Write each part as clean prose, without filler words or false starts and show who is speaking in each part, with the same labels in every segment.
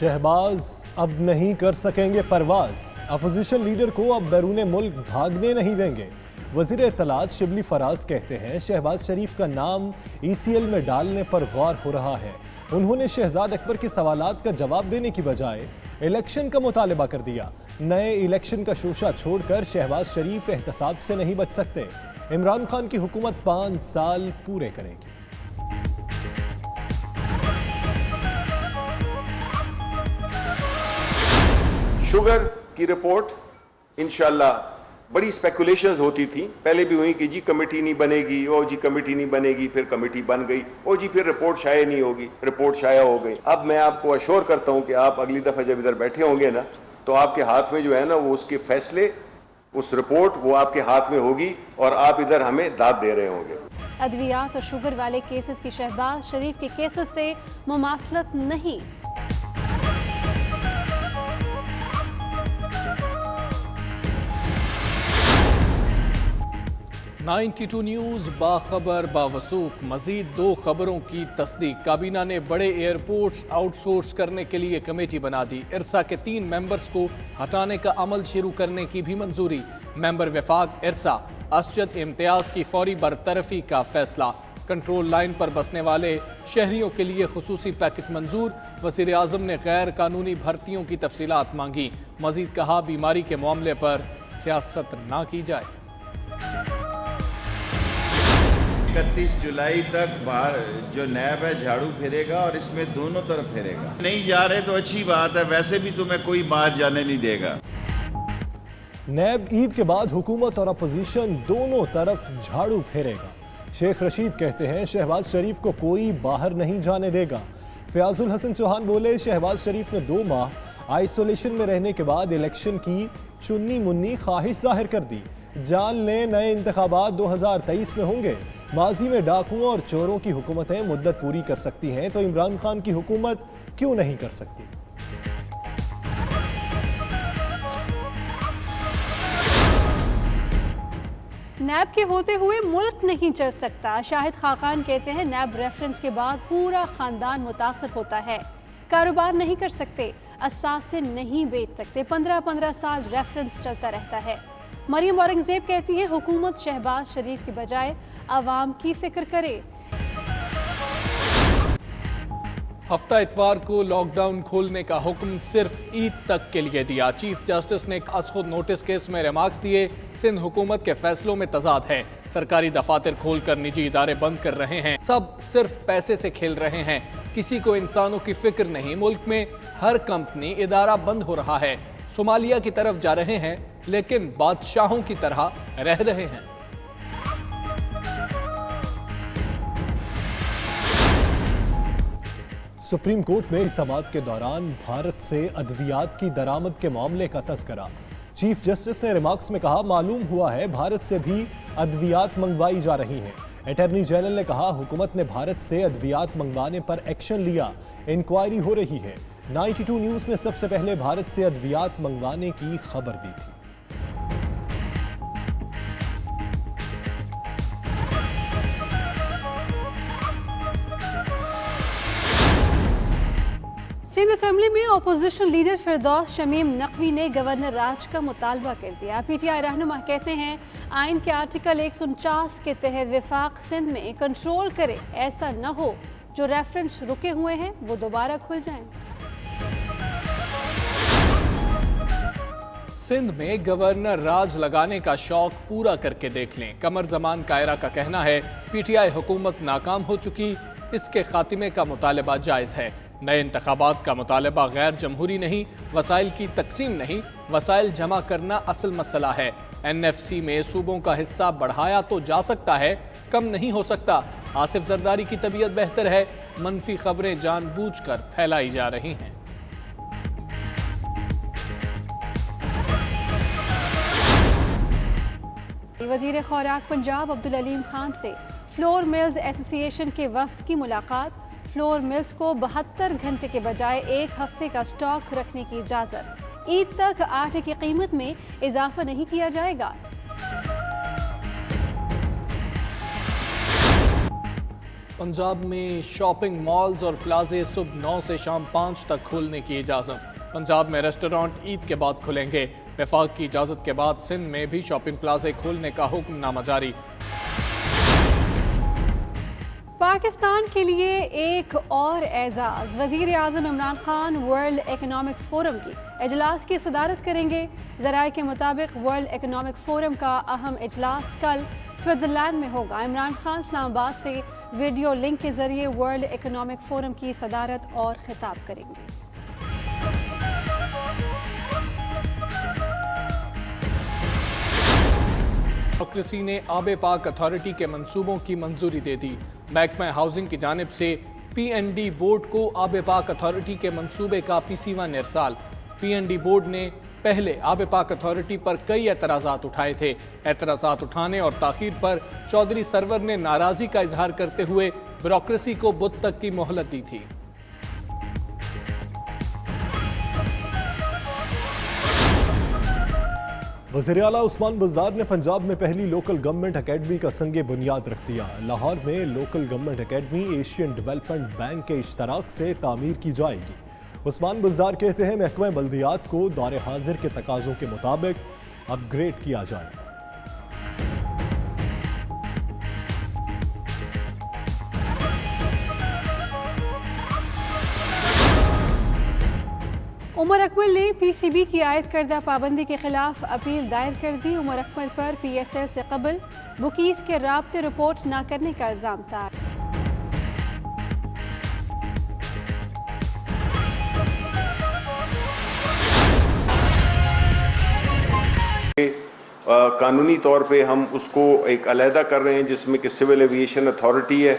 Speaker 1: शहबाज अब नहीं कर सकेंगे परवाज, अपोजिशन लीडर को अब बैरून मुल्क भागने नहीं देंगे। वजीर इत्तलात शिबली फराज कहते हैं शहबाज शरीफ का नाम ECL में डालने पर गौर हो रहा है। उन्होंने शहजाद अकबर के सवालात का जवाब देने की बजाय इलेक्शन का मुतालबा कर दिया। नए इलेक्शन का शोशा छोड़कर शहबाज शरीफ एहतसाब से नहीं बच सकते। इमरान खान की हुकूमत 5 साल पूरे करेगी।
Speaker 2: शुगर की रिपोर्ट इंशाल्लाह बड़ी स्पेकुलेशंस होती थी, पहले भी हुई कि जी कमेटी नहीं बनेगी, ओ जी कमेटी नहीं बनेगी, फिर कमेटी बन गई, ओ जी फिर रिपोर्ट शाया नहीं होगी, रिपोर्ट शाया हो गई। अब मैं आपको अश्योर करता हूं कि आप अगली दफा जब इधर बैठे होंगे ना, तो आपके हाथ में जो है ना वो उसके फैसले, उस रिपोर्ट वो आपके हाथ में होगी और आप इधर हमें दाद दे रहे होंगे।
Speaker 3: अद्वियात और शुगर वाले केसेस की शहबाज शरीफ के केसेस से मुमासलत नहीं।
Speaker 4: 92 न्यूज़ बाखबर बावसूख। मजीद 2 खबरों की तस्दीक। काबीना ने बड़े एयरपोर्ट्स आउटसोर्स करने के लिए कमेटी बना दी। इरसा के 3 मेंबर्स को हटाने का अमल शुरू करने की भी मंजूरी। मेंबर वफाक इरसा असजद इम्तियाज की फौरी बरतरफी का फैसला। कंट्रोल लाइन पर बसने वाले शहरियों के लिए खुसूसी पैकेज मंजूर। वज़ीर आज़म ने गैर कानूनी भर्तियों की तफसीलात मांगी। मजीद कहा बीमारी के मामले पर सियासत ना की जाए।
Speaker 5: 31 जुलाई तक बाहर जो नैब है झाड़ू फेरेगा और इसमें दोनों तरफ फेरेगा। नहीं जा रहे तो अच्छी बात है, वैसे भी तुम्हें कोई बाहर जाने नहीं देगा।
Speaker 1: नैब ईद के बाद हुकूमत और अपोजिशन दोनों तरफ झाड़ू फेरेगा। शेख रशीद कहते हैं शहबाज शरीफ को कोई बाहर नहीं जाने देगा। फयाजुल हसन चौहान बोले शहबाज शरीफ ने 2 माह आइसोलेशन में रहने के बाद इलेक्शन की चुन्नी मुन्नी ख्वाहिश जाहिर कर दी। जान ले नए इंतखाबात 2023 में होंगे। माजी में डाकुओं और चोरों की हुकूमतें मुद्दत पूरी कर सकती हैं तो इमरान खान की हुकूमत क्यों नहीं कर सकती।
Speaker 3: नैब के होते हुए मुल्क नहीं चल सकता। शाहिद खाकान कहते हैं नैब रेफरेंस के बाद पूरा खानदान मुतासर होता है। कारोबार नहीं कर सकते, असासे नहीं बेच सकते, 15-15 साल रेफरेंस चलता रहता है। मरियम औरंगजेब कहती हैं हुकूमत शहबाज शरीफ की बजाय आवाम की फिक्र करे।
Speaker 4: हफ्ता इतवार को लॉकडाउन खोलने का हुक्म सिर्फ ईद तक के लिए दिया। चीफ जस्टिस ने खासखुद नोटिस केस में रिमार्क्स दिए। सिंध हुकूमत के फैसलों में तजाद है। सरकारी दफातर खोलकर निजी इदारे बंद कर रहे हैं। सब सिर्फ पैसे से खेल रहे हैं। किसी को इंसानों की फिक्र नहीं। मुल्क में हर कंपनी इदारा बंद हो रहा है। सोमालिया की तरफ जा रहे हैं लेकिन बादशाहों की तरह रह रहे हैं।
Speaker 1: सुप्रीम कोर्ट में समाअत के दौरान भारत से अद्वियात की दरामद के मामले का तस्करा। चीफ जस्टिस ने रिमार्क्स में कहा मालूम हुआ है भारत से भी अद्वियात मंगवाई जा रही हैं। अटॉर्नी जनरल ने कहा हुकूमत ने भारत से अद्वियात मंगवाने पर एक्शन लिया, इंक्वायरी हो रही है। 92 न्यूज़ ने सबसे पहले भारत से अद्वियात मंगवाने की खबर दी थी।
Speaker 3: सिंध असेंबली में अपोजिशन लीडर फिरदौस शमीम नकवी ने गवर्नर राज का मुतालबा कर दिया। PTI रहनुमा कहते हैं आइन के आर्टिकल 149 के तहत वफाक सिंध में कंट्रोल करे, ऐसा न हो जो रेफरेंस रुके हुए हैं वो दोबारा खुल जाएं।
Speaker 4: सिंध में गवर्नर राज लगाने का शौक पूरा करके देख लें। कमर जमान कायरा का कहना है PTI हुकूमत नाकाम हो चुकी, इसके खात्मे का मुतालबा जायज़ है। नए इंतखाबात का मुतालबा गैर जमहूरी नहीं, वसाइल की तकसीम नहीं, वसाइल जमा करना असल मसला है। NFC में सूबों का हिस्सा बढ़ाया तो जा सकता है, कम नहीं हो सकता। आसिफ जरदारी की तबीयत बेहतर है, मनफी खबरें जानबूझकर फैलाई जा रही हैं।
Speaker 3: वजीर खुराक पंजाब अब्दुल अलीम खान से फ्लोर मिल्स एसोसिएशन के वफ्द की मुलाकात। फ्लोर मिल्स को 72 घंटे के बजाय 1 हफ्ते का स्टॉक रखने की इजाज़त। ईद तक आटे की कीमत में इजाफा नहीं किया जाएगा।
Speaker 4: पंजाब में शॉपिंग मॉल्स और प्लाजे सुबह 9 से शाम 5 तक खोलने की इजाज़त। पंजाब में रेस्टोरेंट ईद के बाद खुलेंगे। वफाक की इजाज़त के बाद सिंध में भी शॉपिंग प्लाजे खोलने का हुक्मनामा जारी।
Speaker 3: पाकिस्तान के लिए एक और एजाज़। वज़ीर आज़म Imran Khan world economic forum की इजलास की सदारत करेंगे। ज़राए के मुताबिक वर्ल्ड इकनॉमिक फ़ोरम का अहम इजलास कल स्विट्ज़रलैंड में होगा। इमरान खान इस्लामाबाद से वीडियो लिंक के ज़रिए वर्ल्ड इकनॉमिक फ़ोरम की सदारत और खिताब करेंगे।
Speaker 4: ब्यूरोक्रेसी ने आबे पाक अथॉरिटी के मंसूबों की मंजूरी दे दी। महकमा हाउसिंग की जानिब से PND बोर्ड को आबे पाक अथॉरिटी के मंसूबे का PC1 इरसाल। PND बोर्ड ने पहले आबे पाक अथॉरिटी पर कई एतराज़ात उठाए थे। एतराज़ात उठाने और ताख़ीर पर चौधरी सरवर ने नाराज़गी का इजहार करते हुए ब्यूरोक्रेसी को बुध तक की मोहलत दी थी।
Speaker 1: वज़ीर आला उस्मान बुज़दार ने पंजाब में पहली लोकल गवर्नमेंट अकेडमी का संगे बुनियाद रख दिया। लाहौर में local government academy Asian development bank के इश्तराक से तामीर की जाएगी। उस्मान बुज़दार कहते हैं महकमा बल्दियात को दौर हाजिर के तकाज़ों के मुताबिक अपग्रेड किया जाएगा।
Speaker 3: उमर अकमल ने PCB की आयद करदा पाबंदी के खिलाफ अपील दायर कर दी। उमर अकमल पर PSL से कबल बुकीज के राब्ते रिपोर्ट न करने का इल्जाम था।
Speaker 2: कानूनी तौर पे हम उसको एक अलहदा कर रहे हैं, जिसमें कि सिविल एविएशन अथॉरिटी है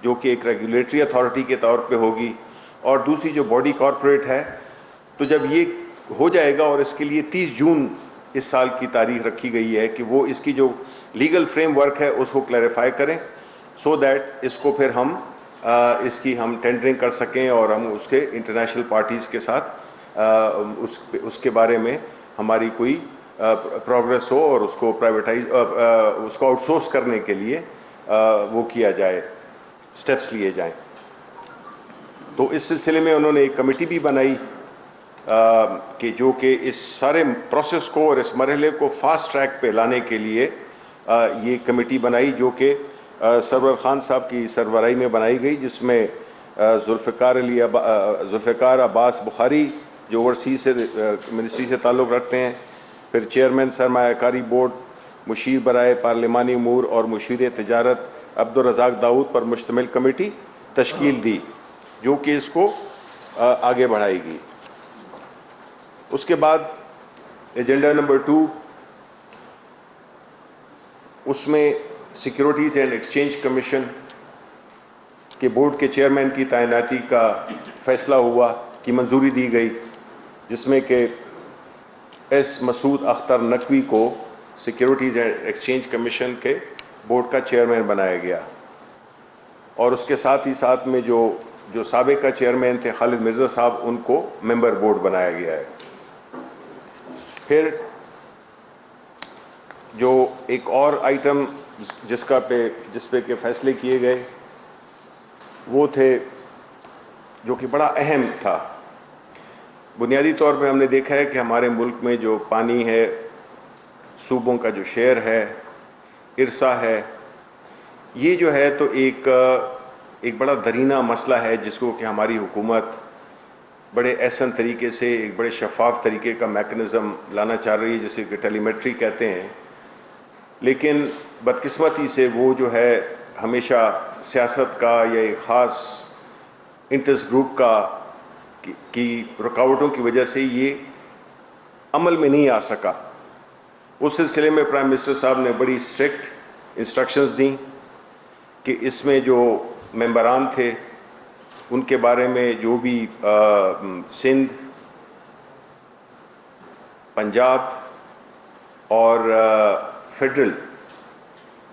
Speaker 2: जो कि एक रेगुलेटरी अथॉरिटी के तौर पे होगी, और दूसरी जो बॉडी कॉरपोरेट है। तो जब ये हो जाएगा, और इसके लिए 30 जून इस साल की तारीख रखी गई है कि वो इसकी जो लीगल फ्रेमवर्क है उसको क्लैरिफाई करें, सो दैट इसको फिर हम इसकी हम टेंडरिंग कर सकें और हम उसके इंटरनेशनल पार्टीज़ के साथ उसके बारे में हमारी कोई प्रोग्रेस हो और उसको प्राइवेटाइज उसको आउटसोर्स करने के लिए वो किया जाए, स्टेप्स लिए जाएं। तो इस सिलसिले में उन्होंने एक कमेटी भी बनाई कि जो कि इस सारे प्रोसेस को और इस मरहले को फास्ट ट्रैक पे लाने के लिए ये कमेटी बनाई, जो कि सरवर खान साहब की सरबराही में बनाई गई, जिसमें जुल्फ़िकार अब्बास बुखारी जो ओवरसीज से मिनिस्ट्री से ताल्लुक़ रखते हैं, फिर चेयरमैन सरमायाकारी बोर्ड, मुशीर बराए पार्लिमानी अमूर और मुशीर तिजारत अब्दुल रज़ाक दाऊद पर मुश्तमिल कमेटी तश्कील दी, जो कि इसको आगे बढ़ाएगी। उसके बाद एजेंडा नंबर 2, उसमें सिक्योरिटीज़ एंड एक्सचेंज कमीशन के बोर्ड के चेयरमैन की तैनाती का फैसला हुआ, की मंजूरी दी गई, जिसमें कि एस मसूद अख्तर नकवी को सिक्योरिटीज़ एंड एक्सचेंज कमीशन के बोर्ड का चेयरमैन बनाया गया, और उसके साथ ही साथ में जो साबिक का चेयरमैन थे खालिद मिर्ज़ा साहब, उनको मेंबर बोर्ड बनाया गया है। फिर जो एक और आइटम जिस पे के फैसले किए गए वो थे, जो कि बड़ा अहम था। बुनियादी तौर पे हमने देखा है कि हमारे मुल्क में जो पानी है, सूबों का जो शेयर है, इरसा है, ये जो है तो एक बड़ा दरीना मसला है, जिसको कि हमारी हुकूमत बड़े एहसन तरीके से, एक बड़े शफाफ तरीके का मैकेनिज़्म लाना चाह रही है, जिसे कि टेलीमेट्री कहते हैं। लेकिन बदकिस्मती से वो जो है हमेशा सियासत का या एक ख़ास इंटरेस्ट ग्रुप की रुकावटों की वजह से ये अमल में नहीं आ सका। उस सिलसिले में प्राइम मिनिस्टर साहब ने बड़ी स्ट्रिक्ट इंस्ट्रक्शंस दी कि इसमें जो मेंबरान थे उनके बारे में जो भी सिंध, पंजाब और फेडरल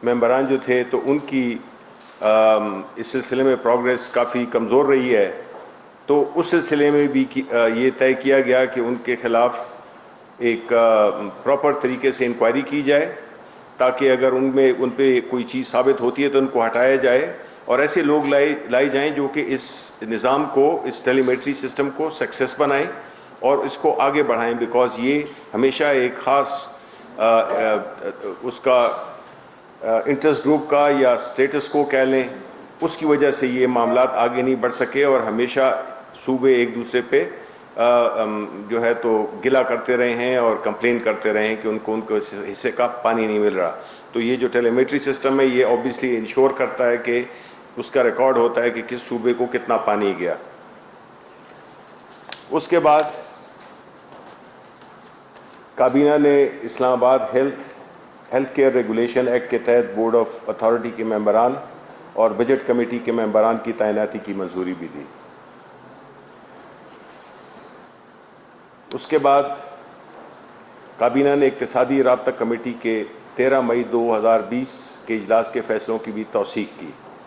Speaker 2: मेंबरान जो थे, तो उनकी इस सिलसिले में प्रोग्रेस काफ़ी कमज़ोर रही है। तो उस सिलसिले में भी ये तय किया गया कि उनके खिलाफ एक प्रॉपर तरीके से इंक्वायरी की जाए, ताकि अगर उन पे कोई चीज़ साबित होती है तो उनको हटाया जाए اور ایسے لوگ لائے جائیں جو کہ اس نظام کو, اس ٹیلی میٹری سسٹم کو سکسیس بنائیں اور اس کو آگے بڑھائیں, بیکاز یہ ہمیشہ ایک خاص اس کا انٹرسٹ گروپ کا یا سٹیٹس کو کہہ لیں, اس کی وجہ سے یہ معاملات آگے نہیں بڑھ سکے اور ہمیشہ صوبے ایک دوسرے پہ جو ہے تو گلا کرتے رہے ہیں اور کمپلین کرتے رہے ہیں کہ ان کو حصے کا پانی نہیں مل رہا. تو یہ جو ٹیلی میٹری سسٹم ہے یہ اوبیسلی انشور کرتا ہے کہ اس کا ریکارڈ ہوتا ہے کہ کس صوبے کو کتنا پانی گیا. اس کے بعد کابینہ نے اسلام آباد ہیلتھ کیئر ریگولیشن ایکٹ کے تحت بورڈ آف اتھارٹی کے ممبران اور بجٹ کمیٹی کے ممبران کی تعیناتی کی منظوری بھی دی. اس کے بعد کابینہ نے اقتصادی رابطہ کمیٹی کے 13 مئی 2020 کے اجلاس کے فیصلوں کی بھی توثیق کی.